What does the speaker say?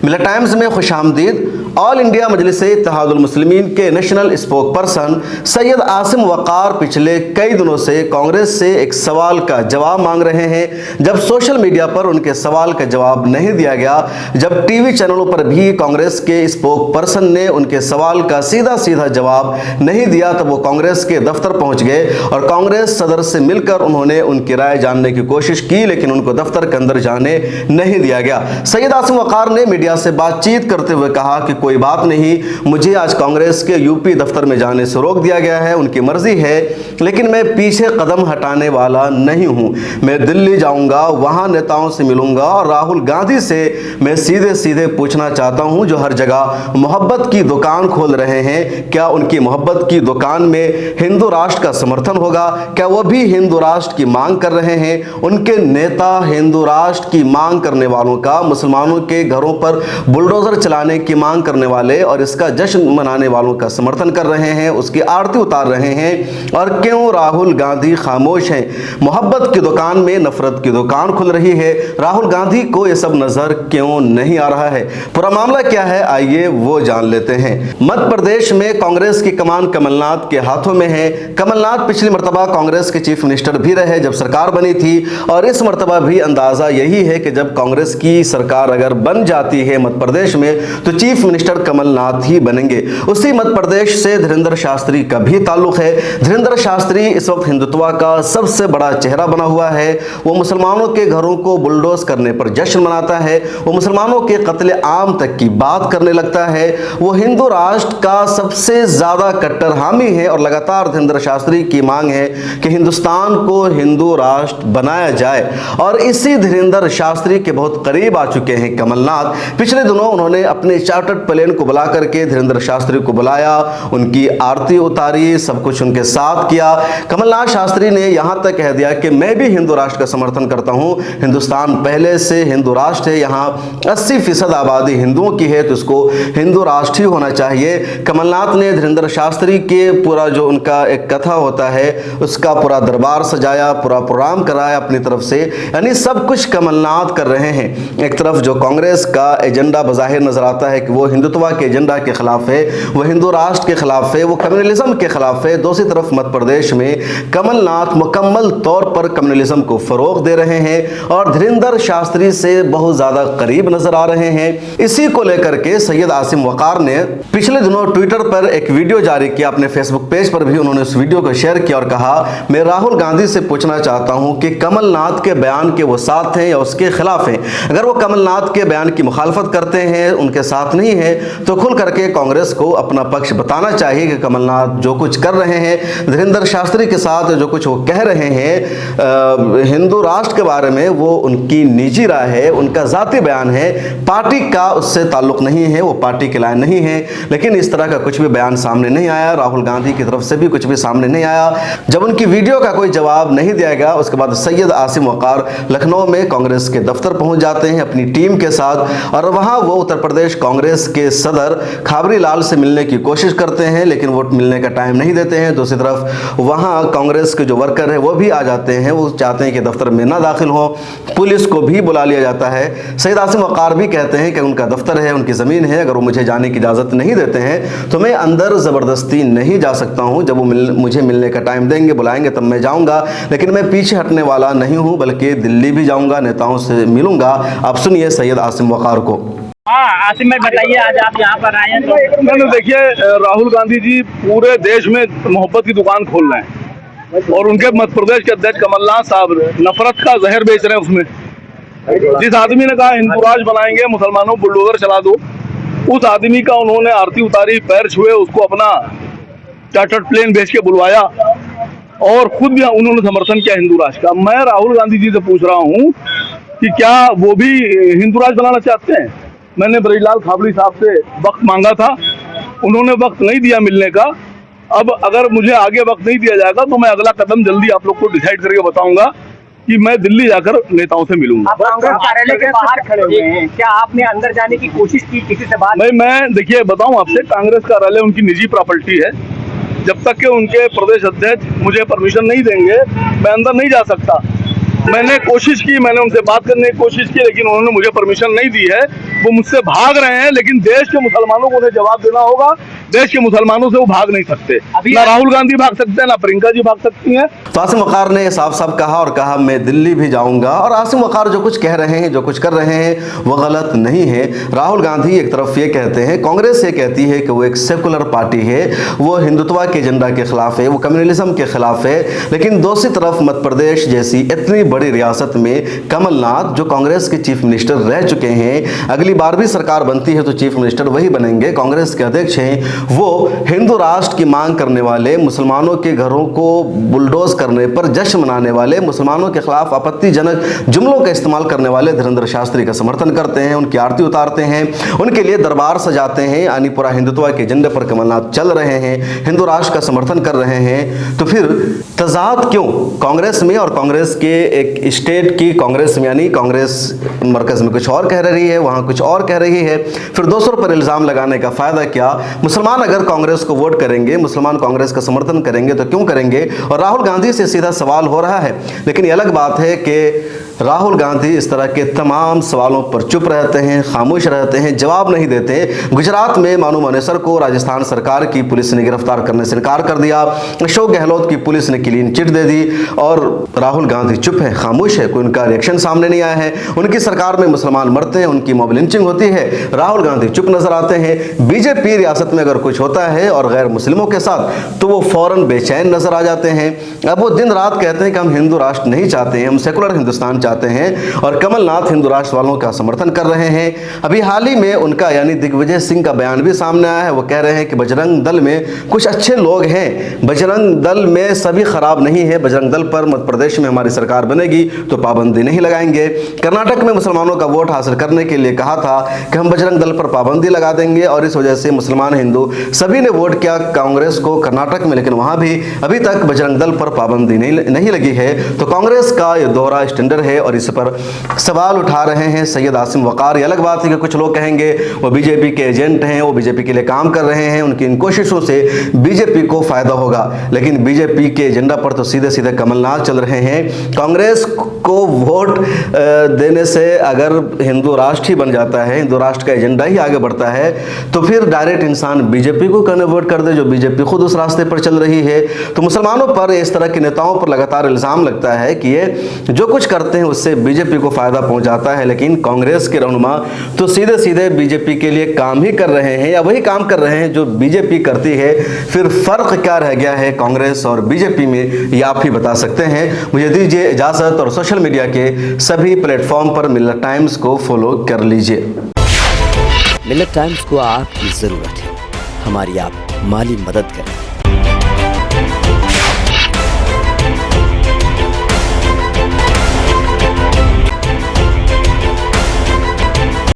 Milk Times में खुशामदीद। All India Majlis Ittehadul Muslimeen के national spokesperson Syed Asim Waqar पिछले कई दिनों से कांग्रेस से एक सवाल का जवाब मांग रहे हैं। जब सोशल मीडिया पर उनके सवाल का जवाब नहीं दिया गया, जब टीवी चैनलों पर भी कांग्रेस के स्पोक पर्सन ने उनके सवाल का सीधा सीधा जवाब नहीं दिया, तब वो कांग्रेस के दफ्तर पहुंच गए और कांग्रेस सदर से मिलकर उन्होंने उनकी राय जानने की कोशिश की, लेकिन उनको दफ्तर के अंदर जाने नहीं दिया गया। सैयद आसिम वक़ार ने मीडिया से बातचीत करते हुए कहा कि कोई बात नहीं, मुझे आज कांग्रेस के यूपी दफ्तर में जाने से रोक दिया गया है, उनकी मर्जी है, लेकिन मैं पीछे कदम हटाने वाला नहीं हूं। मैं दिल्ली जाऊंगा, वहां नेताओं से मिलूंगा और राहुल गांधी से मैं सीधे सीधे पूछना चाहता हूं, जो हर जगह मोहब्बत की दुकान खोल रहे हैं, क्या उनकी मोहब्बत की दुकान में हिंदू राष्ट्र का समर्थन होगा? क्या वो भी हिंदू राष्ट्र की मांग कर रहे हैं? उनके नेता हिंदू राष्ट्र की मांग करने वालों का, मुसलमानों के घरों पर बुलडोजर चलाने की मांग करने वाले और इसका जश्न मनाने वालों का समर्थन कर रहे हैं, उसकी आरती उतार रहे हैं? और क्यों राहुल गांधी खामोश हैं? मोहब्बत की दुकान में नफरत की दुकान खुल रही है, राहुल गांधी को यह सब नजर क्यों नहीं आ रहा है? पूरा मामला क्या है, आइए वो जान लेते हैं। मध्य प्रदेश में कांग्रेस की कमान कमलनाथ के हाथों में है। कमलनाथ पिछली मर्तबा कांग्रेस के चीफ मिनिस्टर भी रहे जब सरकार बनी थी, और इस मर्तबा भी अंदाजा यही है कि जब कांग्रेस की सरकार अगर बन जाती है मध्य प्रदेश में, तो चीफ मिनिस्टर कमलनाथ ही बनेंगे। उसी मध्य प्रदेश से धीरेंद्र शास्त्री का भी ताल्लुक है। धीरेंद्र शास्त्री इस वक्त हिंदुत्व का सबसे बड़ा चेहरा बना हुआ है। वो मुसलमानों के घरों को बुलडोज करने पर जश्न मनाता है, वो मुसलमानों के कत्ले आम तक की बात करने लगता है, वो हिंदू राष्ट्र का सबसे ज्यादा कट्टर हामी है, और लगातार धीरेंद्र शास्त्री की मांग है कि हिंदुस्तान को हिंदू राष्ट्र बनाया जाए। और इसी धीरेंद्र शास्त्री के बहुत करीब आ चुके हैं कमलनाथ। पिछले दिनों उन्होंने अपने चार्टर्ड प्लेन को बुला करके धीरेंद्र शास्त्री को बुलाया, उनकी आरती उतारी, सब कुछ उनके साथ किया। कमलनाथ शास्त्री ने यहां तक कह दिया कि मैं भी हिंदू राष्ट्र का समर्थन करता हूं, हिंदुस्तान पहले से हिंदू राष्ट्र है, यहां 80% आबादी हिंदुओं की है, तो इसको हिंदू राष्ट्र ही होना चाहिए। कमलनाथ ने धीरेंद्र शास्त्री के पूरा जो उनका एक कथा होता है उसका पूरा दरबार सजाया, पूरा प्रोग्राम कराया अपनी तरफ से, यानी सब कुछ कमलनाथ कर रहे हैं। एक तरफ जो कांग्रेस का एजेंडा बज़ाहिर नजर आता है कि वो हिंदुत्व के एजेंडा के खिलाफ है, वो हिंदू राष्ट्र के खिलाफ है, वो कम्युनलिज्म के खिलाफ है। दूसरी तरफ मध्य प्रदेश में कमलनाथ मुकम्मल तौर पर कम्युनलिज्म को फरोग दे रहे हैं और धीरेंद्र शास्त्री से बहुत ज्यादा करीब नजर आ रहे हैं। इसी को लेकर के सैयद आसिम वक़ार ने पिछले दिनों ट्विटर पर एक वीडियो जारी किया, अपने फेसबुक पेज पर भी उन्होंने उस वीडियो को शेयर किया और कहा, मैं राहुल गांधी से पूछना चाहता हूं कि कमलनाथ के बयान के वो साथ हैं या उसके खिलाफ हैं? अगर वो कमलनाथ के बयान की मुखालफत करते हैं, उनके साथ नहीं है, तो खुल करके कांग्रेस को अपना पक्ष बताना चाहिए कि कमलनाथ जो कुछ कर रहे हैं, धीरेंद्र शास्त्री के साथ जो कुछ वो कह रहे हैं हिंदू राष्ट्र के बारे में, वो उनकी निजी राय है, उनका जाती बयान है, पार्टी का उससे ताल्लुक नहीं है, वो पार्टी के लायक नहीं है। लेकिन इस तरह का कुछ भी बयान सामने नहीं आया, राहुल गांधी की तरफ से भी कुछ भी सामने नहीं आया। जब उनकी वीडियो का कोई जवाब नहीं दिया गया, उसके बाद सैयद आसिम वक़ार लखनऊ में कांग्रेस के दफ्तर पहुंच जाते हैं अपनी टीम के साथ, और वहां वो उत्तर प्रदेश कांग्रेस के सदर खाबरी लाल से मिलने की कोशिश करते हैं, लेकिन वो मिलने का टाइम नहीं देते हैं। दूसरी तरफ वहां कांग्रेस के जो वर्कर है वो भी आ जाते हैं, वो चाहते हैं कि दफ्तर में ना दाखिल हो, पुलिस को भी बुला लिया जाता है। सैयद आसिम वक़ार भी कहते हैं कि उनका दफ्तर है, उनकी ज़मीन है, अगर वो मुझे जाने की इजाज़त नहीं देते हैं तो मैं अंदर ज़बरदस्ती नहीं जा सकता हूँ। जब वो मुझे मिलने का टाइम देंगे, बुलाएंगे, तब मैं जाऊँगा, लेकिन मैं पीछे हटने वाला नहीं हूँ, बल्कि दिल्ली भी जाऊँगा, नेताओं से मिलूँगा। आप सुनिए सैयद आसिम वक़ार को। आसिम भाई बताइए, आज आप यहाँ पर आए हैं तो मैंने देखिए, राहुल गांधी जी पूरे देश में मोहब्बत की दुकान खोल रहे हैं और उनके मध्य प्रदेश के अध्यक्ष कमलनाथ साहब नफरत का जहर बेच रहे हैं। उसमें जिस आदमी ने कहा हिंदू राष्ट्र बनाएंगे, मुसलमानों बुलडोजर चला दो, उस आदमी का उन्होंने आरती उतारी, पैर छुए, उसको अपना चार्टर्ड प्लेन भेज के बुलवाया और खुद भी उन्होंने समर्थन किया हिंदू राष्ट्र का। मैं राहुल गांधी जी से पूछ रहा हूँ कि क्या वो भी हिंदू राष्ट्र बनाना चाहते हैं? मैंने ब्रजलाल खाबड़ी साहब से वक्त मांगा था, उन्होंने वक्त नहीं दिया मिलने का। अब अगर मुझे आगे वक्त नहीं दिया जाएगा तो मैं अगला कदम जल्दी आप लोग को डिसाइड करके बताऊंगा कि मैं दिल्ली जाकर नेताओं से मिलूंगा। आप कांग्रेस कार्यालय के बाहर खड़े हुए हैं, क्या आपने अंदर जाने की कोशिश की, किसी से बात? मैं देखिए बताऊं आपसे, कांग्रेस कार्यालय उनकी निजी प्रॉपर्टी है। जब तक कि उनके प्रदेश अध्यक्ष मुझे परमिशन नहीं देंगे मैं अंदर नहीं जा सकता। मैंने कोशिश की, मैंने उनसे बात करने की कोशिश की, लेकिन उन्होंने मुझे परमिशन नहीं दी है। वो मुझसे भाग रहे हैं, लेकिन देश के मुसलमानों को उन्हें जवाब देना होगा। देश के मुसलमानों से वो भाग नहीं सकते। अभी ना राहुल गांधी भाग सकते हैं, ना प्रियंका जी भाग सकती हैं। तो आसिम वक़ार ने साफ साफ कहा और कहा मैं दिल्ली भी जाऊंगा। और आसिम वक़ार जो कुछ कह रहे हैं, जो कुछ कर रहे हैं, वो गलत नहीं है। राहुल गांधी एक तरफ ये कहते हैं, कांग्रेस ये कहती है कि वो एक सेकुलर पार्टी है, वो हिंदुत्व के एजेंडा के खिलाफ है, वो कम्युनलिज्म के खिलाफ है। लेकिन दूसरी तरफ मध्य प्रदेश जैसी इतनी बड़ी रियासत में कमलनाथ, जो कांग्रेस के चीफ मिनिस्टर रह चुके हैं, अगली बार भी सरकार बनती है तो चीफ मिनिस्टर वही बनेंगे, कांग्रेस के अध्यक्ष हैं, वो हिंदू राष्ट्र की मांग करने वाले, मुसलमानों के घरों को बुलडोज करने पर जश्न मनाने वाले, मुसलमानों के खिलाफ आपत्तिजनक जुमलों का इस्तेमाल करने वाले धीरेंद्र शास्त्री का समर्थन करते हैं, उनकी आरती उतारते हैं, उनके लिए दरबार सजाते हैं। यानी पूरा हिंदुत्व के एजेंडे पर कमलनाथ चल रहे हैं, हिंदू राष्ट्र का समर्थन कर रहे हैं। तो फिर तजाद क्यों कांग्रेस में और कांग्रेस के एक स्टेट की कांग्रेस में, यानी कांग्रेस मरकज में कुछ और कह रही है, वहां कुछ और कह रही है। फिर दूसरों पर इल्जाम लगाने का फायदा क्या? मुसलमान अगर कांग्रेस को वोट करेंगे, मुसलमान कांग्रेस का समर्थन करेंगे तो क्यों करेंगे? और राहुल गांधी से सीधा सवाल हो रहा है। लेकिन ये अलग बात है कि राहुल गांधी इस तरह के तमाम सवालों पर चुप रहते हैं, खामोश रहते हैं, जवाब नहीं देते। गुजरात में मानू मनेसर को राजस्थान सरकार की पुलिस ने गिरफ्तार करने से इनकार कर दिया, अशोक गहलोत की पुलिस ने क्लीन चिट दे दी और राहुल गांधी चुप है, खामोश है, कोई उनका रिएक्शन सामने नहीं आया है। उनकी सरकार में मुसलमान मरते हैं, उनकी मॉब लिंचिंग होती है, राहुल गांधी चुप नजर आते हैं। बीजेपी रियासत में अगर कुछ होता है और गैर मुस्लिमों के साथ तो वो फौरन बेचैन नजर आ जाते हैं। अब वो दिन रात कहते हैं कि हम हिंदू राष्ट्र नहीं चाहते हैं, हम सेकुलर हिंदुस्तान चाहते हैं, और कमलनाथ हिंदू राष्ट्र वालों का समर्थन कर रहे हैं। अभी हाल ही में उनका यानी दिग्विजय सिंह का बयान भी सामने आया है। वो कह रहे हैं कि बजरंग दल में कुछ अच्छे लोग हैं, बजरंग दल में सभी खराब नहीं है, बजरंग दल पर मध्य प्रदेश में हमारी सरकार बनेगी तो पाबंदी नहीं लगाएंगे। कर्नाटक में मुसलमानों का वोट हासिल करने के लिए कहा था कि हम बजरंग दल पर पाबंदी लगा देंगे, और इस वजह से मुसलमान हिंदू सभी ने वोट किया कांग्रेस को कर्नाटक में, लेकिन वहां भी अभी तक बजरंग दल पर पाबंदी नहीं लगी है। तो कांग्रेस का यह दोहरा स्टैंडर्ड है और इस पर सवाल उठा रहे हैं सैयद आसिम वक़ार। ये अलग बात है कि कुछ लोग कहेंगे वो बीजेपी के एजेंट हैं, वो बीजेपी के लिए काम कर रहे हैं, उनकी इन कोशिशों से बीजेपी को फायदा होगा। लेकिन बीजेपी के एजेंडा पर तो सीधे सीधे कमलनाथ चल रहे हैं। कांग्रेस को वोट देने से अगर हिंदू राष्ट्र ही बन जाता है, हिंदू राष्ट्र का एजेंडा ही आगे बढ़ता है, तो फिर डायरेक्ट इंसान बीजेपी को कहने वोट कर दे, जो बीजेपी खुद उस रास्ते पर चल रही है। तो मुसलमानों पर इस तरह के नेताओं पर लगातार इल्जाम लगता है कि ये जो कुछ करते हैं उससे बीजेपी को फायदा पहुंचाता है, लेकिन कांग्रेस के रहनुमा तो सीधे सीधे बीजेपी के लिए काम ही कर रहे हैं या वही काम कर रहे हैं जो बीजेपी करती है। फिर फर्क क्या रह गया है कांग्रेस और बीजेपी में, ये आप ही बता सकते हैं। मुझे दीजिए इजाजत और सोशल मीडिया के सभी प्लेटफॉर्म पर मिलत टाइम्स को फॉलो कर लीजिए। मिलत टाइम्स को आपकी जरूरत है, हमारी आप माली मदद करें।